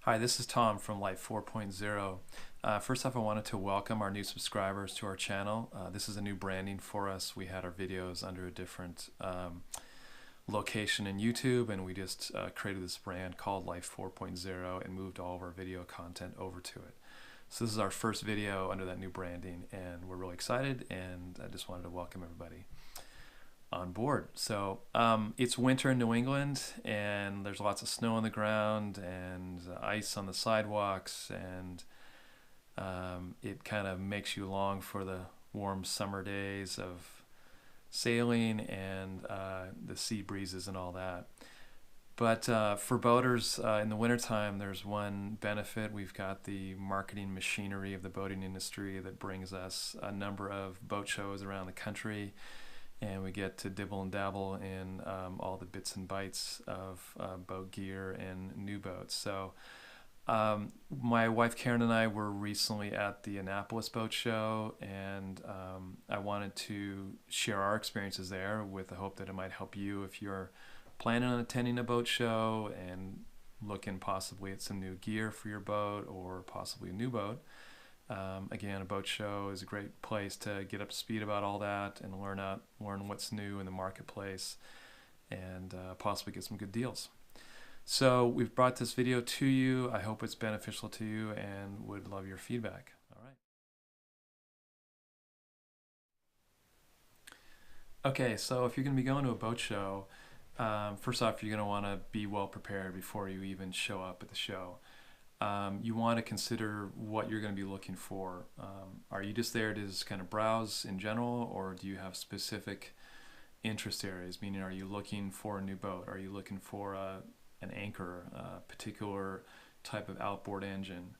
Hi, this is Tom from Life 4.0. First off, I wanted to welcome our new subscribers to our channel. This is a new branding for us. We had our videos under a different location in YouTube, and we just created this brand called Life 4.0 and moved all of our video content over to it. So this is our first video under that new branding, and we're really excited, and I just wanted to welcome everybody on board. So it's winter in New England, and there's lots of snow on the ground and ice on the sidewalks, and it kind of makes you long for the warm summer days of sailing and the sea breezes and all that. But for boaters in the wintertime, there's one benefit. We've got the marketing machinery of the boating industry that brings us a number of boat shows around the country, and we get to dibble and dabble in all the bits and bytes of boat gear and new boats. So my wife Karen and I were recently at the Annapolis Boat Show, and I wanted to share our experiences there with the hope that it might help you if you're planning on attending a boat show and looking possibly at some new gear for your boat or possibly a new boat. Again, a boat show is a great place to get up to speed about all that and learn what's new in the marketplace, and possibly get some good deals. So we've brought this video to you. I hope it's beneficial to you and would love your feedback. All right. Okay, so if you're going to be going to a boat show, first off, you're going to want to be well prepared before you even show up at the show. You want to consider what you're going to be looking for. Are you just there to just kind of browse in general, or do you have specific interest areas? Meaning, are you looking for a new boat? Are you looking for an anchor, a particular type of outboard engine?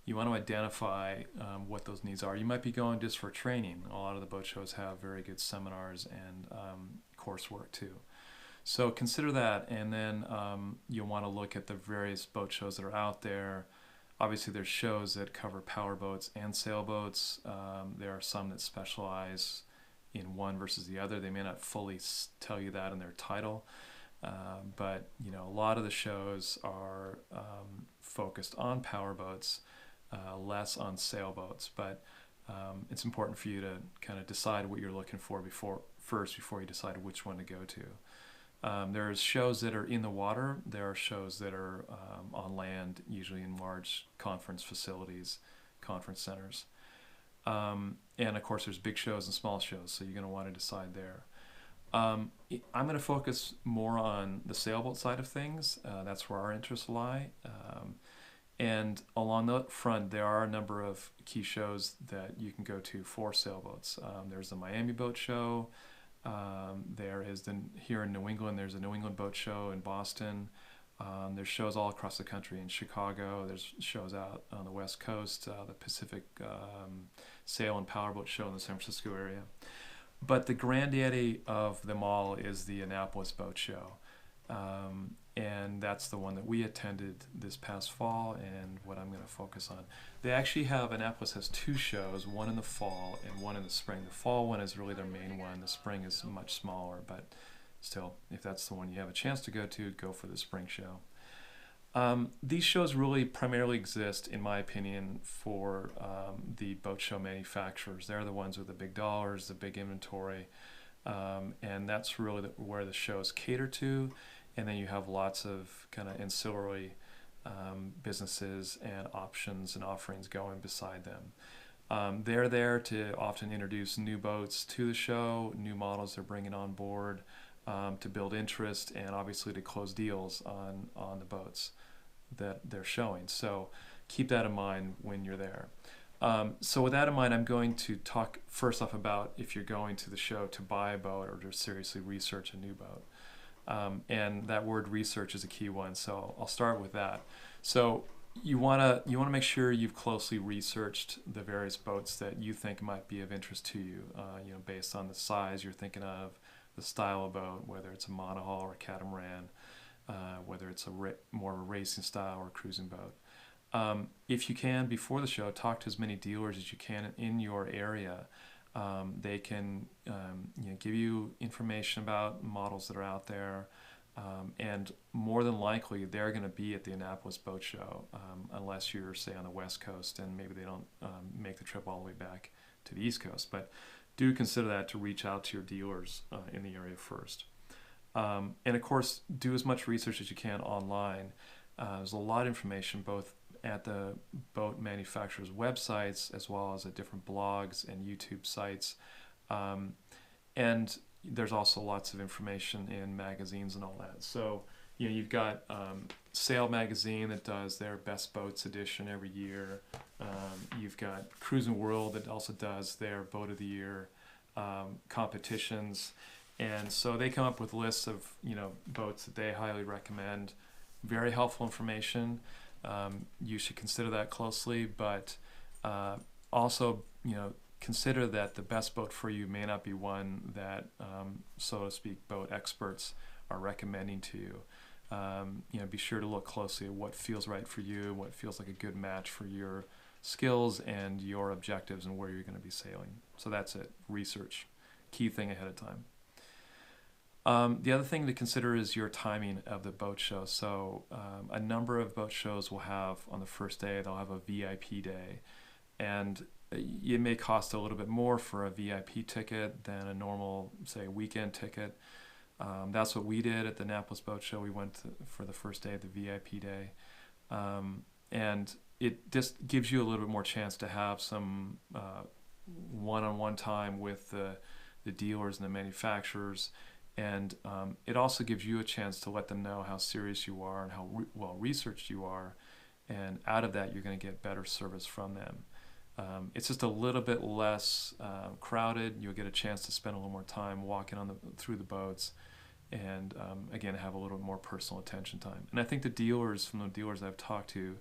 You want to identify what those needs are. You might be going just for training. A lot of the boat shows have very good seminars and coursework too. So consider that, and then you'll want to look at the various boat shows that are out there. Obviously, there's shows that cover power boats and sailboats. There are some that specialize in one versus the other. They may not fully tell you that in their title, but a lot of the shows are focused on power boats, less on sailboats. But it's important for you to kind of decide what you're looking for before you decide which one to go to. There's shows that are in the water. There are shows that are on land, usually in large conference facilities, conference centers. And of course, there's big shows and small shows, so you're going to want to decide there. I'm going to focus more on the sailboat side of things. That's where our interests lie. And along that front, there are a number of key shows that you can go to for sailboats. There's the Miami Boat Show. Here in New England, there's a New England Boat Show in Boston. There's shows all across the country in Chicago. There's shows out on the West Coast, the Pacific Sail and Powerboat Show in the San Francisco area. But the granddaddy of them all is the Annapolis Boat Show. And that's the one that we attended this past fall, and what I'm going to focus on. Annapolis has two shows, one in the fall and one in the spring. The fall one is really their main one. The spring is much smaller, but still, if that's the one you have a chance to go for the spring show. These shows really primarily exist, in my opinion, for the boat show manufacturers. They're the ones with the big dollars, the big inventory, and that's really where the shows cater to. And then you have lots of kind of ancillary businesses and options and offerings going beside them. They're there to often introduce new boats to the show, new models they're bringing on board, to build interest, and obviously to close deals on the boats that they're showing. So keep that in mind when you're there. So with that in mind, I'm going to talk first off about if you're going to the show to buy a boat or to seriously research a new boat. And that word research is a key one, so I'll start with that. So you want to make sure you've closely researched the various boats that you think might be of interest to you. Based on the size you're thinking of, the style of boat, whether it's a monohull or a catamaran, whether it's more of a racing style or cruising boat. If you can, before the show, talk to as many dealers as you can in your area. They can give you information about models that are out there, And more than likely, they're going to be at the Annapolis Boat Show, unless you're, say, on the West Coast and maybe they don't make the trip all the way back to the East Coast. But do consider that to reach out to your dealers in the area first. And of course, do as much research as you can online. There's a lot of information both at the boat manufacturers' websites as well as at different blogs and YouTube sites. And there's also lots of information in magazines and all that. So, you've got Sail Magazine that does their Best Boats edition every year. You've got Cruising World that also does their Boat of the Year competitions. And so they come up with lists of, boats that they highly recommend. Very helpful information. You should consider that closely, but also, consider that the best boat for you may not be one that, so to speak, boat experts are recommending to you. Be sure to look closely at what feels right for you, what feels like a good match for your skills and your objectives and where you're going to be sailing. So that's it. Research. Key thing ahead of time. The other thing to consider is your timing of the boat show. So a number of boat shows will have, on the first day, they'll have a VIP day. And it may cost a little bit more for a VIP ticket than a normal, say, weekend ticket. That's what we did at the Annapolis Boat Show. We went for the first day of the VIP day. And it just gives you a little bit more chance to have some one-on-one time with the dealers and the manufacturers. And it also gives you a chance to let them know how serious you are and how well researched you are. And out of that, you're going to get better service from them. It's just a little bit less crowded. You'll get a chance to spend a little more time walking through the boats and, again, have a little more personal attention time. And I think from the dealers I've talked to,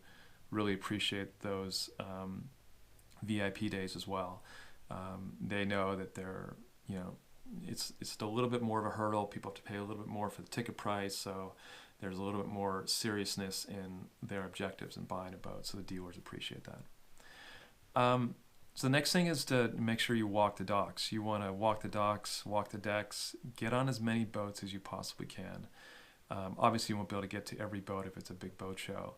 really appreciate those VIP days as well. They know that they're, it's a little bit more of a hurdle. People have to pay a little bit more for the ticket price, so there's a little bit more seriousness in their objectives in buying a boat, so the dealers appreciate that. So the next thing is to make sure you walk the docks. You want to walk the docks, walk the decks, get on as many boats as you possibly can. Obviously, you won't be able to get to every boat if it's a big boat show,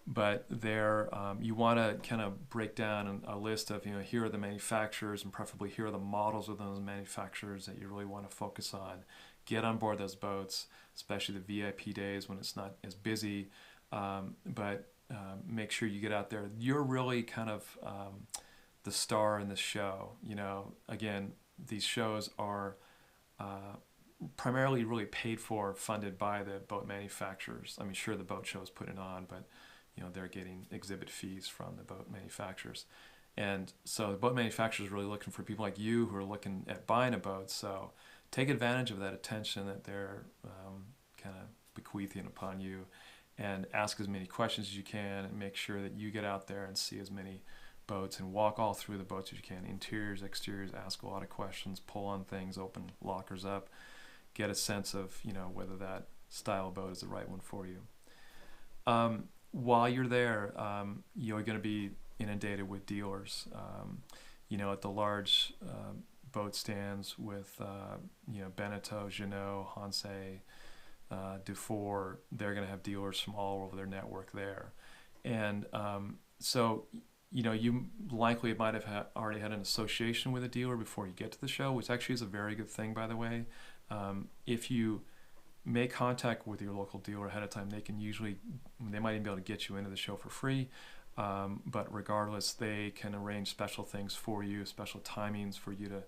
but you want to kind of break down a list of, here are the manufacturers, and preferably here are the models of those manufacturers that you really want to focus on. Get on board those boats, especially the VIP days when it's not as busy, but make sure you get out there. You're really kind of the star in this show. Again, these shows are primarily really paid for, funded by the boat manufacturers. I mean, sure, the boat show is putting on, but they're getting exhibit fees from the boat manufacturers. And so the boat manufacturers are really looking for people like you who are looking at buying a boat. So take advantage of that attention that they're kind of bequeathing upon you, and ask as many questions as you can, and make sure that you get out there and see as many boats and walk all through the boats as you can. Interiors, exteriors, ask a lot of questions, pull on things, open lockers up, get a sense of whether that style of boat is the right one for you. While you're there, you're going to be inundated with dealers. At the large boat stands with Beneteau, Jeanneau, Hansei, Dufour, they're going to have dealers from all over their network there. And so, you likely might have already had an association with a dealer before you get to the show, which actually is a very good thing, by the way. If you make contact with your local dealer ahead of time, they might even be able to get you into the show for free. But regardless, they can arrange special things for you, special timings for you to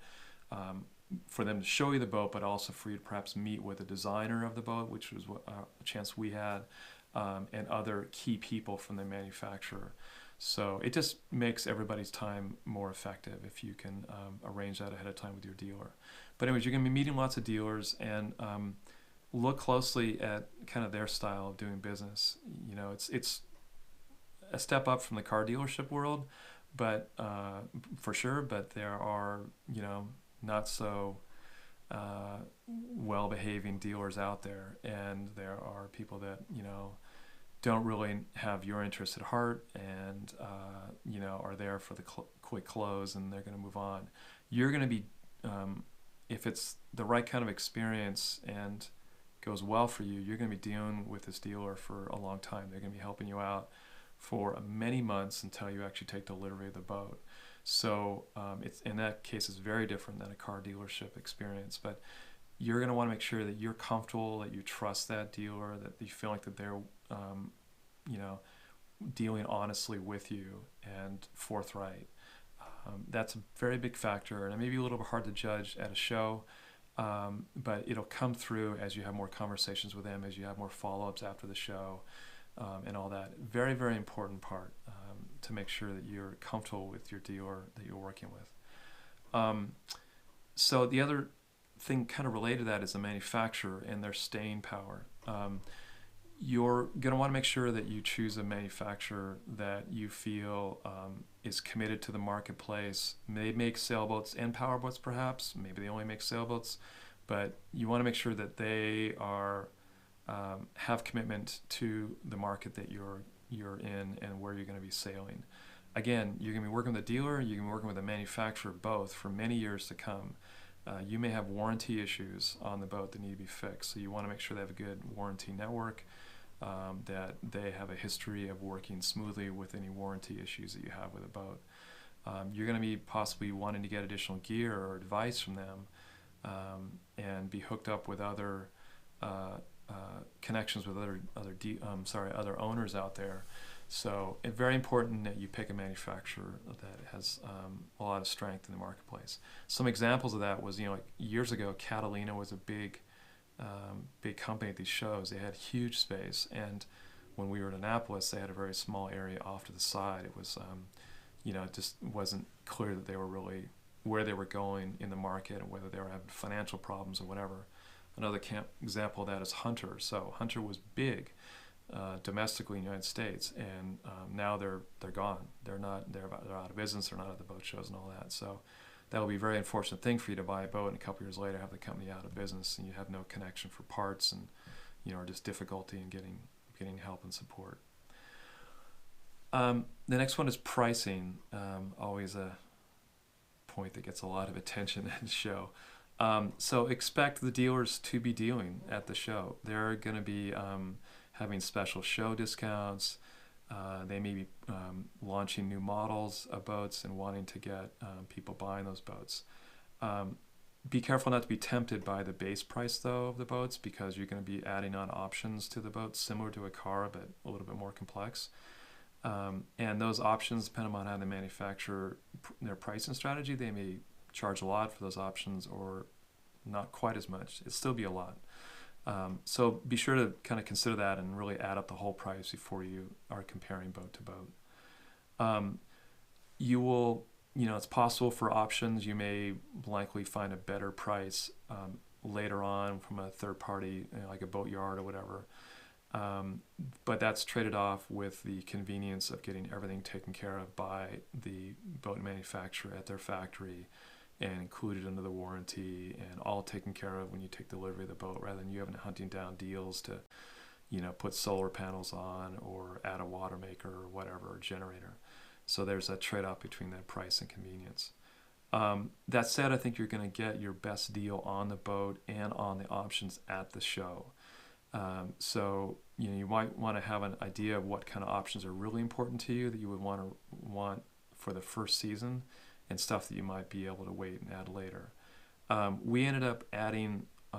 for them to show you the boat, but also for you to perhaps meet with the designer of the boat, which was a chance we had, and other key people from the manufacturer. So it just makes everybody's time more effective if you can arrange that ahead of time with your dealer. But anyways, you're going to be meeting lots of dealers, and look closely at kind of their style of doing business. It's a step up from the car dealership world, but for sure. But there are not so well-behaving dealers out there, and there are people that don't really have your interest at heart, and are there for the quick close, and they're going to move on. You're going to be if it's the right kind of experience and goes well for you, you're going to be dealing with this dealer for a long time. They're going to be helping you out for many months until you actually take delivery of the boat. So it's, in that case, it's very different than a car dealership experience. But you're going to want to make sure that you're comfortable, that you trust that dealer, that you feel like that they're, you know, dealing honestly with you and forthright. That's a very big factor, and it may be a little bit hard to judge at a show, but it'll come through as you have more conversations with them, as you have more follow-ups after the show, and all that. Very, very important part to make sure that you're comfortable with your dealer that you're working with. So the other thing kind of related to that is the manufacturer and their staying power. You're going to want to make sure that you choose a manufacturer that you feel is committed to the marketplace. They make sailboats and powerboats, perhaps. Maybe they only make sailboats, but you want to make sure that they are have commitment to the market that you're in and where you're going to be sailing. Again, you're going to be working with a dealer, you're going to be working with a manufacturer, both, for many years to come. You may have warranty issues on the boat that need to be fixed, so you want to make sure they have a good warranty network, that they have a history of working smoothly with any warranty issues that you have with a boat. You're going to be possibly wanting to get additional gear or advice from them, and be hooked up with other connections with other owners out there. So it's very important that you pick a manufacturer that has a lot of strength in the marketplace. Some examples of that was, like years ago, Catalina was a big company at these shows. They had huge space, and when we were in Annapolis, they had a very small area off to the side. It was, it just wasn't clear that they were really where they were going in the market and whether they were having financial problems or whatever. Another example of that is Hunter. So Hunter was big domestically in the United States, and now they're gone. They're out of business. They're not at the boat shows and all that. So that will be a very unfortunate thing for you to buy a boat and a couple years later have the company out of business and you have no connection for parts and or just difficulty in getting help and support. The next one is pricing. Always a point that gets a lot of attention at the show. So expect the dealers to be dealing at the show. They're going to be having special show discounts. They may be launching new models of boats and wanting to get people buying those boats. Be careful not to be tempted by the base price, though, of the boats, because you're going to be adding on options to the boat, similar to a car, but a little bit more complex. And those options, depending on how they manufacture their pricing strategy, they may charge a lot for those options or not quite as much. It'll still be a lot. So be sure to kind of consider that and really add up the whole price before you are comparing boat to boat. You will, it's possible for options. You may likely find a better price later on from a third party, like a boat yard or whatever. But that's traded off with the convenience of getting everything taken care of by the boat manufacturer at their factory and included under the warranty and all taken care of when you take delivery of the boat, rather than you having to hunting down deals to, put solar panels on or add a water maker or whatever, or generator. So there's a trade-off between that price and convenience. That said, I think you're going to get your best deal on the boat and on the options at the show. So you might want to have an idea of what kind of options are really important to you that you would want for the first season, and stuff that you might be able to wait and add later. We ended up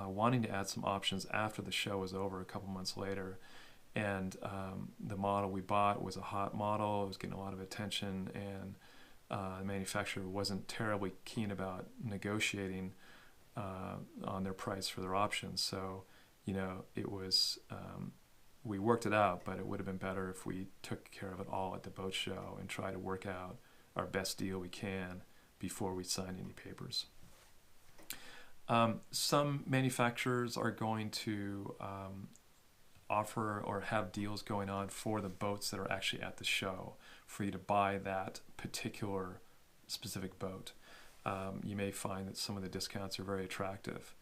wanting to add some options after the show was over a couple months later, and the model we bought was a hot model. It was getting a lot of attention, and the manufacturer wasn't terribly keen about negotiating on their price for their options. So it was, we worked it out, but it would have been better if we took care of it all at the boat show and try to work out our best deal we can before we sign any papers. Some manufacturers are going to offer or have deals going on for the boats that are actually at the show for you to buy that particular specific boat. You may find that some of the discounts are very attractive.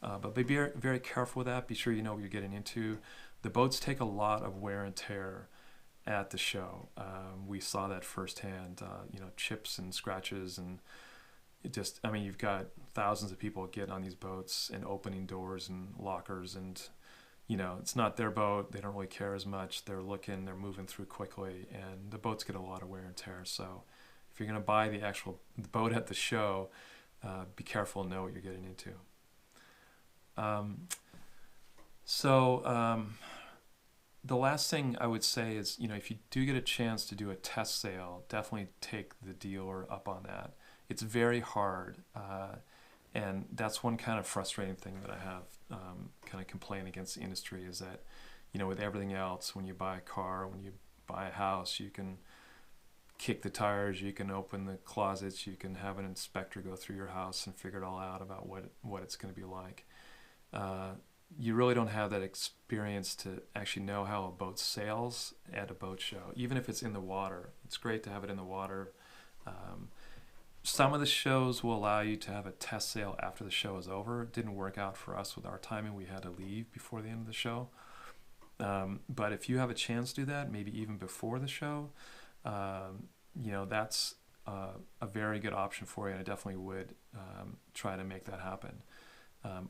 But be very careful with that. Be sure you know what you're getting into. The boats take a lot of wear and tear at the show. We saw that firsthand, chips and scratches, and you've got thousands of people getting on these boats and opening doors and lockers and it's not their boat. They don't really care as much. They're moving through quickly, and the boats get a lot of wear and tear. So if you're going to buy the actual boat at the show, be careful and know what you're getting into. The last thing I would say is, if you do get a chance to do a test sale, definitely take the dealer up on that. It's very hard, and that's one kind of frustrating thing that I have kind of complaint against the industry is that, with everything else, when you buy a car, when you buy a house, you can kick the tires, you can open the closets, you can have an inspector go through your house and figure it all out about what it's going to be like. You really don't have that experience to actually know how a boat sails at a boat show, even if it's in the water. It's great to have it in the water. Some of the shows will allow you to have a test sail after the show is over. It didn't work out for us with our timing. We had to leave before the end of the show. But if you have a chance to do that, maybe even before the show, that's a very good option for you, and I definitely would try to make that happen.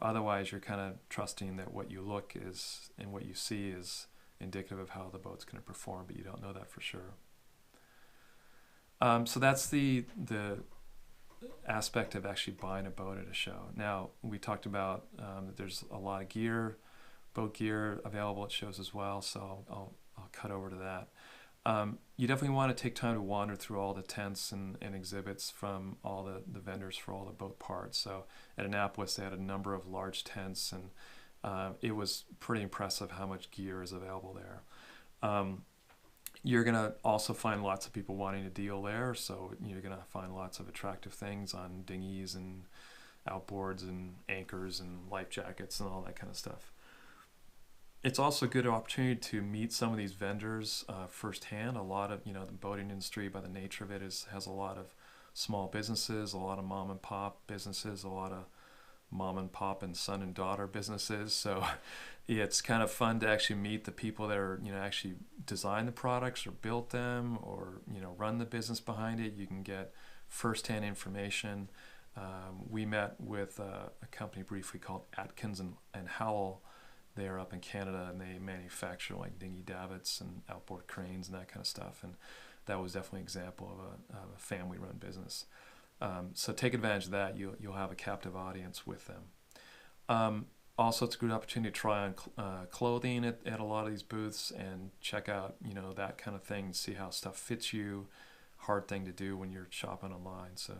Otherwise, you're kind of trusting that what you look is and what you see is indicative of how the boat's going to perform, but you don't know that for sure. So that's the aspect of actually buying a boat at a show. Now, we talked about that there's a lot of gear, boat gear available at shows as well, so I'll cut over to that. You definitely want to take time to wander through all the tents and exhibits from all the vendors for all the boat parts. So at Annapolis, they had a number of large tents, and it was pretty impressive how much gear is available there. You're going to also find lots of people wanting to deal there, so you're going to find lots of attractive things on dinghies and outboards and anchors and life jackets and all that kind of stuff. It's also a good opportunity to meet some of these vendors firsthand. A lot of, the boating industry, by the nature of it, has a lot of small businesses, a lot of mom and pop businesses, a lot of mom and pop and son and daughter businesses. So it's kind of fun to actually meet the people that are, actually design the products or built them or, run the business behind it. You can get firsthand information. We met with a company briefly called Atkins and Howell. They're up in Canada, and they manufacture like dinghy davits and outboard cranes and that kind of stuff. And that was definitely an example of a family-run business. So take advantage of that. You'll have a captive audience with them. Also, it's a good opportunity to try on clothing at a lot of these booths and check out, that kind of thing, see how stuff fits you. Hard thing to do when you're shopping online. So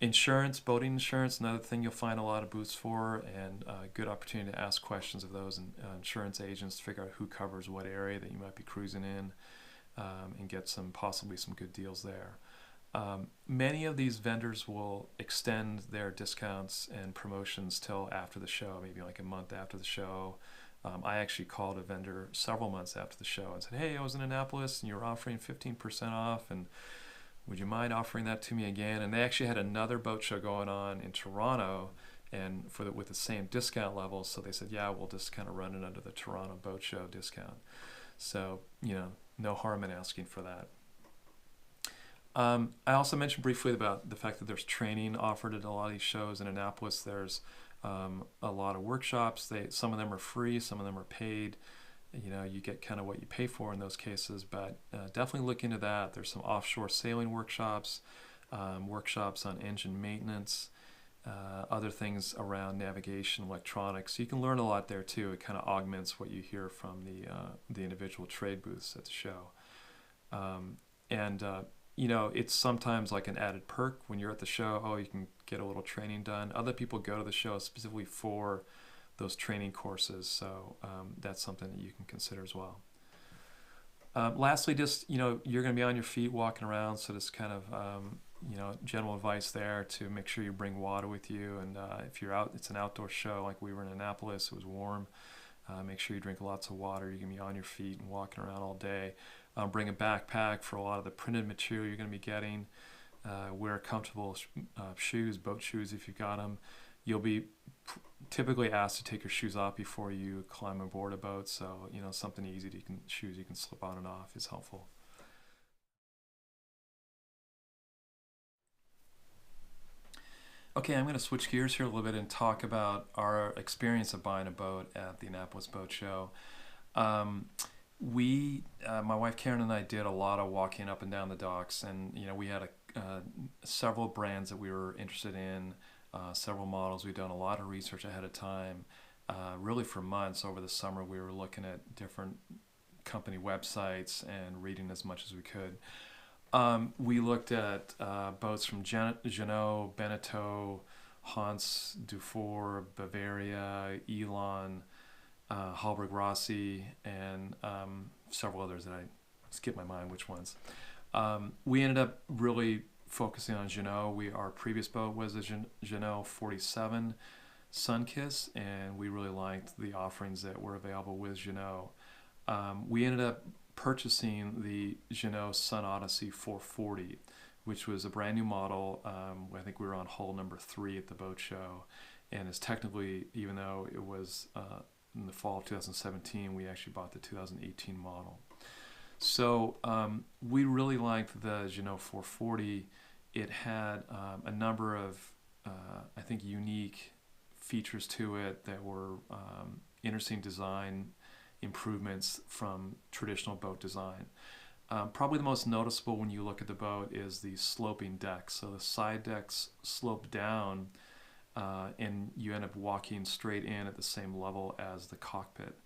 insurance, boating insurance, another thing you'll find a lot of booths for, and a good opportunity to ask questions of those insurance agents to figure out who covers what area that you might be cruising in, and get possibly some good deals there. Many of these vendors will extend their discounts and promotions till after the show, maybe like a month after the show. I actually called a vendor several months after the show and said, hey, I was in Annapolis and you were offering 15% off, and would you mind offering that to me again? And they actually had another boat show going on in Toronto, and with the same discount levels. So they said, yeah, we'll just kind of run it under the Toronto Boat Show discount. So, no harm in asking for that. I also mentioned briefly about the fact that there's training offered at a lot of these shows. In Annapolis, there's a lot of workshops. Some of them are free, some of them are paid. You get kind of what you pay for in those cases, but definitely look into that. There's some offshore sailing workshops, workshops on engine maintenance, other things around navigation, electronics. You can learn a lot there too. It kind of augments what you hear from the individual trade booths at the show. It's sometimes like an added perk when you're at the show. Oh, you can get a little training done. Other people go to the show specifically for those training courses, so that's something that you can consider as well. Lastly, just you're going to be on your feet walking around, so just kind of general advice there to make sure you bring water with you, and if you're out, it's an outdoor show like we were in Annapolis, it was warm. Make sure you drink lots of water. You're going to be on your feet and walking around all day. Bring a backpack for a lot of the printed material you're going to be getting. Wear comfortable shoes, boat shoes if you've got them. You'll be typically asked to take your shoes off before you climb aboard a boat, so something easy shoes you can slip on and off is helpful. Okay, I'm going to switch gears here a little bit and talk about our experience of buying a boat at the Annapolis Boat Show. Um, my wife Karen and I did a lot of walking up and down the docks, and we had several brands that we were interested in, several models. We'd done a lot of research ahead of time. Really, for months over the summer, we were looking at different company websites and reading as much as we could. We looked at boats from Jeanneau, Beneteau, Hans, Dufour, Bavaria, Elon, Hallberg Rossi, and several others that I skip my mind which ones. We ended up really focusing on Jeanneau. Our previous boat was a Jeanneau 47 Sunkiss, and we really liked the offerings that were available with Jeanneau. We ended up purchasing the Jeanneau Sun Odyssey 440, which was a brand new model. I think we were on hull number 3 at the boat show, and is technically, even though it was in the fall of 2017, we actually bought the 2018 model. So we really liked the Jeanneau 440. It had a number of, I think, unique features to it that were interesting design improvements from traditional boat design. Probably the most noticeable when you look at the boat is the sloping decks. So the side decks slope down, and you end up walking straight in at the same level as the cockpit.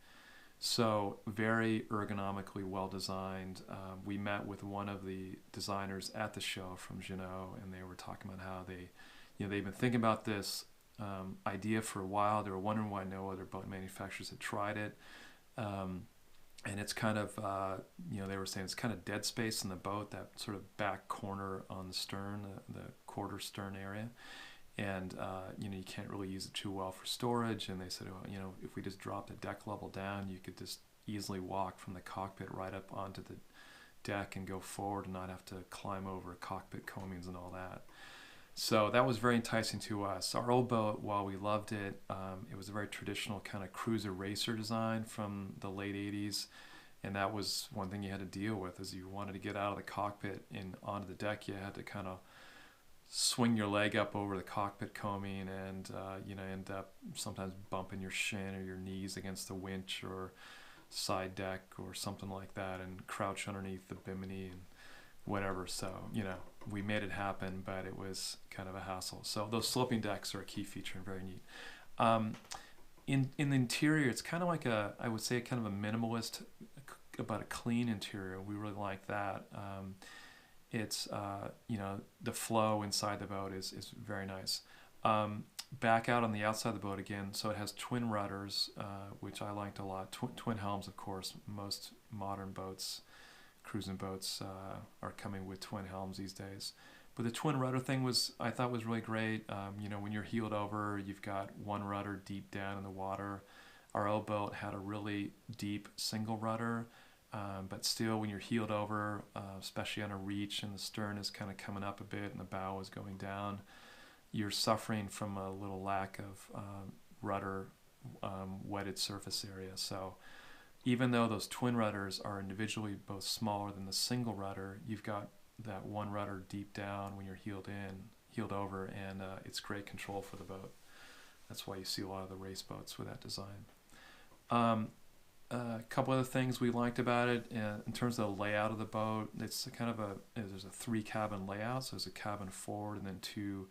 So very ergonomically well designed. We met with one of the designers at the show from Jeanneau, and they were talking about how they've been thinking about this idea for a while. They were wondering why no other boat manufacturers had tried it. And it's kind of, they were saying it's kind of dead space in the boat, that sort of back corner on the stern, the quarter stern area. And, you can't really use it too well for storage. And they said, if we just drop the deck level down, you could just easily walk from the cockpit right up onto the deck and go forward and not have to climb over cockpit coamings and all that. So that was very enticing to us. Our old boat, while we loved it, it was a very traditional kind of cruiser racer design from the late 80s. And that was one thing you had to deal with, as you wanted to get out of the cockpit and onto the deck. You had to kind of swing your leg up over the cockpit coaming, and end up sometimes bumping your shin or your knees against the winch or side deck or something like that, and crouch underneath the bimini and whatever. So we made it happen, but it was kind of a hassle. So those sloping decks are a key feature and very neat. In the interior, it's kind of like I would say kind of a minimalist, about a clean interior. We really like that. It's the flow inside the boat is very nice. Back out on the outside of the boat again, so it has twin rudders, which I liked a lot. Twin helms, of course. Most modern boats, cruising boats, are coming with twin helms these days. But the twin rudder thing I thought was really great. When you're heeled over, you've got one rudder deep down in the water. Our old boat had a really deep single rudder, but still, when you're heeled over, especially on a reach and the stern is kind of coming up a bit and the bow is going down, you're suffering from a little lack of rudder wetted surface area. So even though those twin rudders are individually both smaller than the single rudder, you've got that one rudder deep down when you're heeled over, and it's great control for the boat. That's why you see a lot of the race boats with that design. A couple other things we liked about it in terms of the layout of the boat. It's kind of there's a 3 cabin layout. So there's a cabin forward and then 2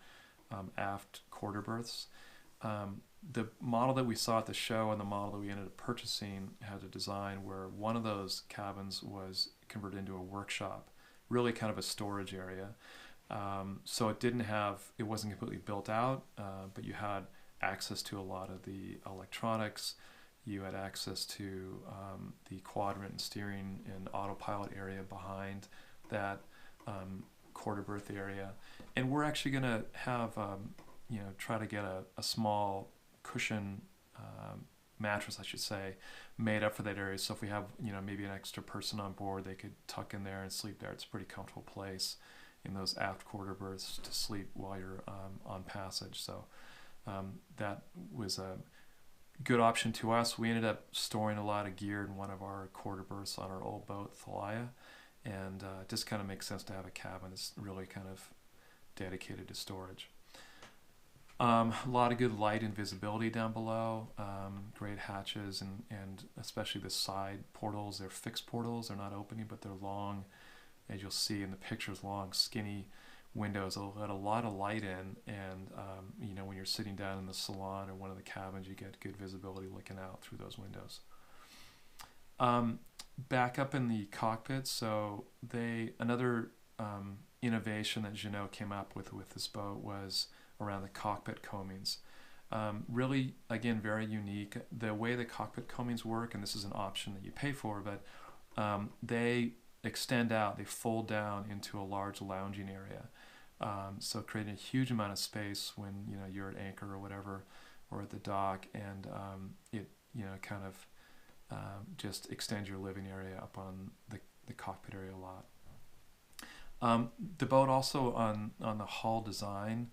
aft quarter berths. The model that we saw at the show and the model that we ended up purchasing had a design where one of those cabins was converted into a workshop, really kind of a storage area. So it wasn't completely built out, but you had access to a lot of the electronics. You had access to the quadrant and steering and autopilot area behind that quarter berth area. And we're actually going to have, try to get a small cushion mattress, I should say, made up for that area. So if we have, maybe an extra person on board, they could tuck in there and sleep there. It's a pretty comfortable place in those aft quarter berths to sleep while you're on passage. So that was a good option to us. We ended up storing a lot of gear in one of our quarter berths on our old boat, Thalia, and it just kind of makes sense to have a cabin that's really kind of dedicated to storage. A lot of good light and visibility down below. Great hatches and especially the side portals. They're fixed portals. They're not opening, but they're long, as you'll see in the pictures, long, skinny windows. They'll let a lot of light in, and when you're sitting down in the salon or one of the cabins, you get good visibility looking out through those windows. Back up in the cockpit, so another innovation that Jeanneau came up with this boat was around the cockpit combings. Really, again, very unique. The way the cockpit combings work, and this is an option that you pay for, but they extend out, they fold down into a large lounging area. So creating a huge amount of space when you're at anchor or whatever, or at the dock, and it kind of just extends your living area up on the cockpit area a lot. The boat also on the hull design,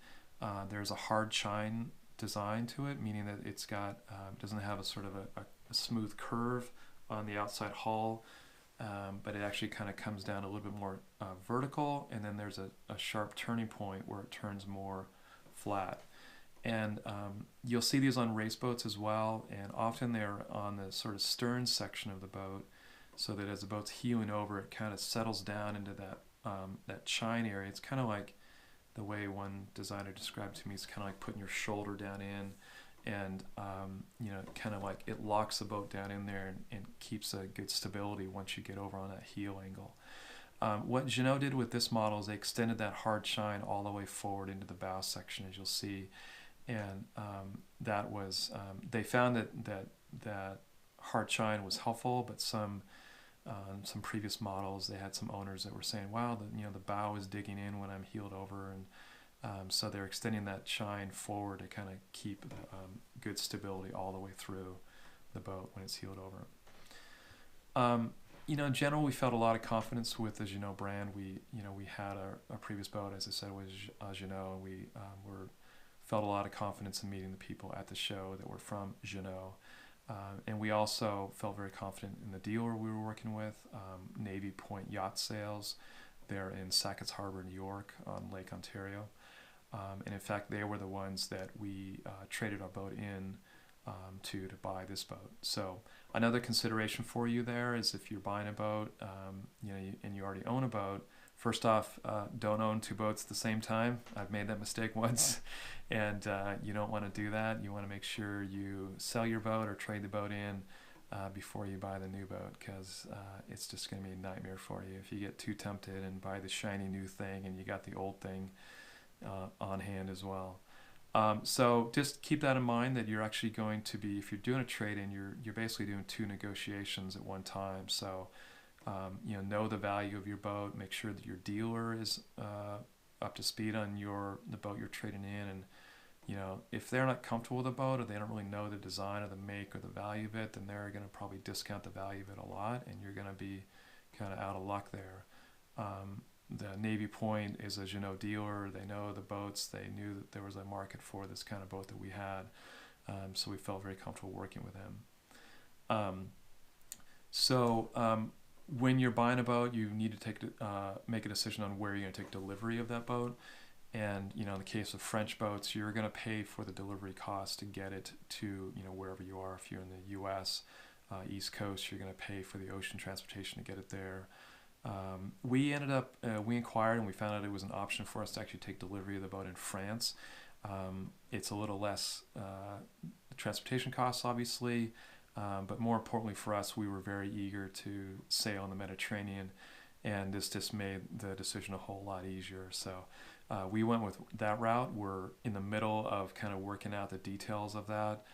there's a hard chine design to it, meaning that it's got doesn't have a sort of a smooth curve on the outside hull, but it actually kind of comes down a little bit more vertical, and then there's a sharp turning point where it turns more flat. And you'll see these on race boats as well, and often they're on the sort of stern section of the boat, so that as the boat's heeling over, it kind of settles down into that chine area. It's kind of like the way one designer described to me. It's kind of like putting your shoulder down in, and kind of like it locks the boat down in there and keeps a good stability once you get over on that heel angle. What Jeanneau did with this model is they extended that hard chine all the way forward into the bow section, as you'll see, and that was they found that hard chine was helpful, but some previous models, they had some owners that were saying, wow, the bow is digging in when I'm heeled over, and so they're extending that chine forward to kind of keep good stability all the way through the boat when it's heeled over. In general, we felt a lot of confidence with the Jeanneau brand. We had our previous boat, as I said, was Jeanneau, and we felt a lot of confidence in meeting the people at the show that were from Jeanneau. And we also felt very confident in the dealer we were working with, Navy Point Yacht Sales. They're in Sackett's Harbor, New York, on Lake Ontario. And in fact, they were the ones that we traded our boat in to buy this boat. So another consideration for you there is if you're buying a boat, and you already own a boat, first off, don't own two boats at the same time. I've made that mistake once, and you don't want to do that. You want to make sure you sell your boat or trade the boat in before you buy the new boat, because it's just going to be a nightmare for you if you get too tempted and buy the shiny new thing and you got the old thing on hand as well. So just keep that in mind, that you're actually going to be, if you're doing a trade-in, you're basically doing two negotiations at one time. So know the value of your boat, make sure that your dealer is up to speed on the boat you're trading in, and if they're not comfortable with the boat, or they don't really know the design or the make or the value of it, then they're going to probably discount the value of it a lot, and you're going to be kind of out of luck there. The Navy Point is a Jeanneau dealer. They know the boats. They knew that there was a market for this kind of boat that we had, so we felt very comfortable working with them. When you're buying a boat, you need to make a decision on where you're going to take delivery of that boat. And in the case of French boats, you're going to pay for the delivery cost to get it to wherever you are. If you're in the U.S. East Coast, you're going to pay for the ocean transportation to get it there. We inquired, and we found out it was an option for us to actually take delivery of the boat in France. It's a little less transportation costs, obviously, but more importantly for us, we were very eager to sail in the Mediterranean, and this just made the decision a whole lot easier. So we went with that route. We're in the middle of kind of working out the details of that,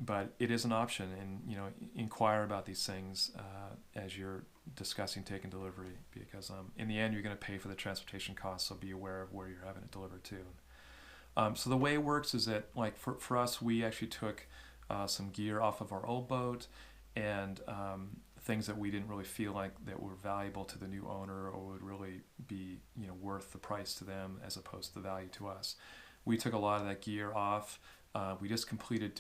but it is an option, and inquire about these things as you're discussing taking delivery, because in the end you're going to pay for the transportation costs, so be aware of where you're having it delivered to. So the way it works is that, like for us, we actually took some gear off of our old boat, and things that we didn't really feel like that were valuable to the new owner or would really be worth the price to them as opposed to the value to us. We took a lot of that gear off. We just completed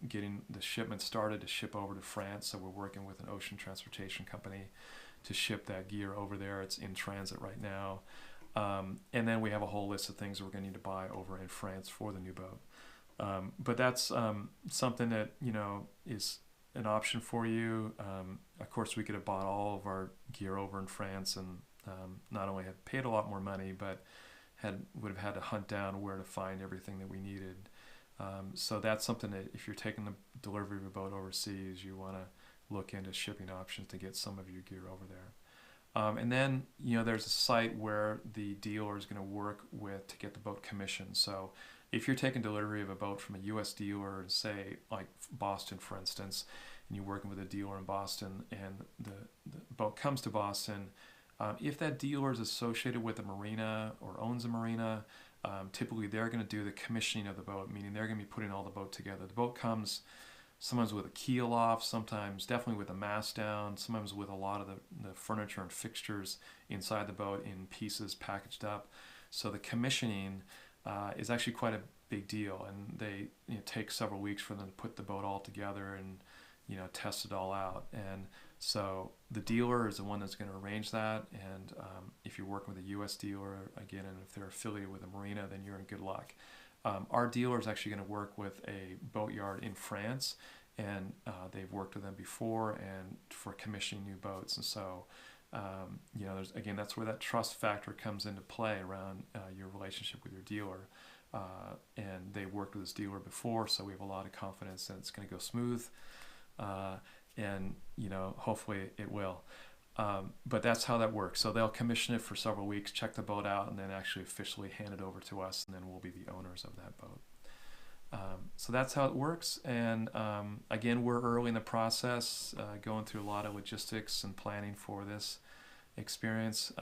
getting the shipment started to ship over to France, so we're working with an ocean transportation company to ship that gear over there. It's in transit right now. And then we have a whole list of things that we're going to need to buy over in France for the new boat. But that's something that, you know, is an option for you. Of course, we could have bought all of our gear over in France and not only have paid a lot more money, but would have had to hunt down where to find everything that we needed. So that's something that if you're taking the delivery of a boat overseas, you want to look into shipping options to get some of your gear over there. And then, you know, there's a site where the dealer is going to work with to get the boat commissioned. So if you're taking delivery of a boat from a U.S. dealer, say like Boston, for instance, and you're working with a dealer in Boston, and the boat comes to Boston, if that dealer is associated with a marina or owns a marina, typically they're going to do the commissioning of the boat, meaning they're going to be putting all the boat together. The boat comes sometimes with a keel off, sometimes definitely with a mast down, sometimes with a lot of the furniture and fixtures inside the boat in pieces packaged up. So the commissioning is actually quite a big deal, and they, you know, take several weeks for them to put the boat all together and, you know, test it all out. And so the dealer is the one that's going to arrange that, and if you're working with a U.S. dealer, again, and if they're affiliated with a marina, then you're in good luck. Our dealer is actually going to work with a boatyard in France, and they've worked with them before and for commissioning new boats. And so, you know, again, that's where that trust factor comes into play around your relationship with your dealer. And they worked with this dealer before, so we have a lot of confidence that it's going to go smooth. And, you know, hopefully it will. But that's how that works. So they'll commission it for several weeks, check the boat out, and then actually officially hand it over to us, and then we'll be the owners of that boat. So that's how it works. And again, we're early in the process, going through a lot of logistics and planning for this experience.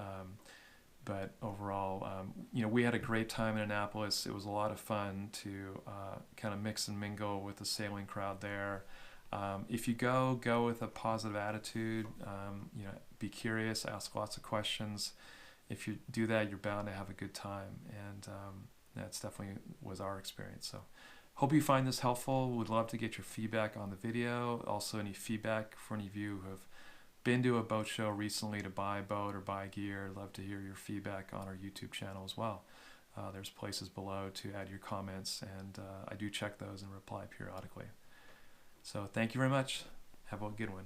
But overall, you know, we had a great time in Annapolis. It was a lot of fun to kind of mix and mingle with the sailing crowd there. If you go with a positive attitude, you know, be curious, ask lots of questions. If you do that, you're bound to have a good time, and that's definitely was our experience. So hope you find this helpful. Would love to get your feedback on the video. Also, any feedback for any of you who have been to a boat show recently to buy a boat or buy gear. I'd love to hear your feedback on our YouTube channel as well. There's places below to add your comments, and I do check those and reply periodically. So thank you very much. Have a good one.